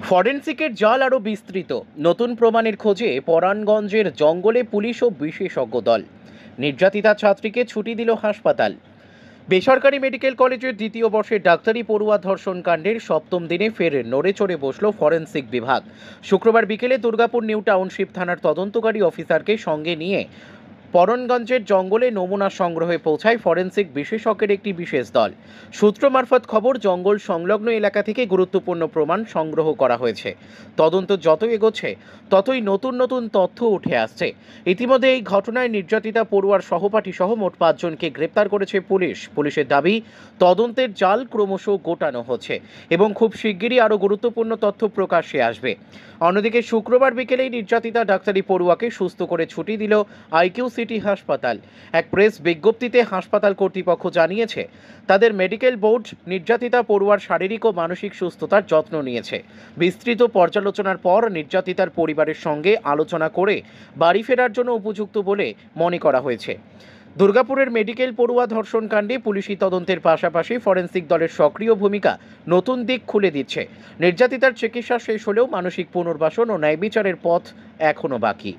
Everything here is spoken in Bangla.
ফরেনসিকের জাল আরও বিস্তৃত। নতুন প্রমাণের খোঁজে পরাণগঞ্জের জঙ্গলে পুলিশ ও বিশেষজ্ঞ দল। নির্যাতিতা ছাত্রীকে ছুটি দিল হাসপাতাল। বেসরকারি মেডিকেল কলেজের দ্বিতীয় বর্ষের ডাক্তারি পড়ুয়া ধর্ষণ কাণ্ডের সপ্তম দিনে ফের নড়ে চড়ে বসল ফরেনসিক বিভাগ। শুক্রবার বিকেলে দুর্গাপুর নিউ টাউনশিপ থানার তদন্তকারী অফিসারকে সঙ্গে নিয়ে পরাণগঞ্জের জঙ্গলে নমুনা সংগ্রহে পৌঁছায় ফরেনসিক বিশেষজ্ঞের একটি বিশেষ দল। সূত্র মারফত খবর, জঙ্গল সংলগ্ন এলাকা থেকে গুরুত্বপূর্ণ প্রমাণ সংগ্রহ করা হয়েছে। তদন্ত যত এগোচ্ছে ততই নতুন নতুন তথ্য উঠে আসছে। ইতিমধ্যে এই ঘটনায় নির্যাতিতা পড়ুয়ার সহপাঠী সহ মোট 5 জনকে গ্রেপ্তার করেছে পুলিশ। পুলিশের দাবি, তদন্তের জাল ক্রমশ গোটানো হচ্ছে এবং খুব শিগগিরই আরও গুরুত্বপূর্ণ তথ্য প্রকাশ্যে আসবে। অন্যদিকে শুক্রবার বিকেলেই নির্যাতিতা ডাক্তারি পড়ুয়াকে সুস্থ করে ছুটি দিল আইকিউ সিটি হাসপাতাল। এক প্রেস বিজ্ঞপ্তিতে হাসপাতাল কর্তৃপক্ষ জানিয়েছে, তাদের মেডিকেল বোর্ড নির্যাতিতা পড়ুয়ার শারীরিক ও মানসিক সুস্থতার যত্ন নিয়েছে। বিস্তৃত পর্যালোচনার পর নির্যাতিতার পরিবারের সঙ্গে আলোচনা করে বাড়ি ফেরার জন্য উপযুক্ত বলে মনে করা হয়েছে। দুর্গাপুরের মেডিকেল পড়ুয়া ধর্ষণ কাণ্ডে পুলিশি তদন্তের পাশাপাশি ফরেনসিক দলের সক্রিয় ভূমিকা নতুন দিক খুলে দিচ্ছে। নির্যাতিতার চিকিৎসা শেষ হলেও মানসিক পুনর্বাসন ও ন্যায় বিচারের পথ এখনও বাকি।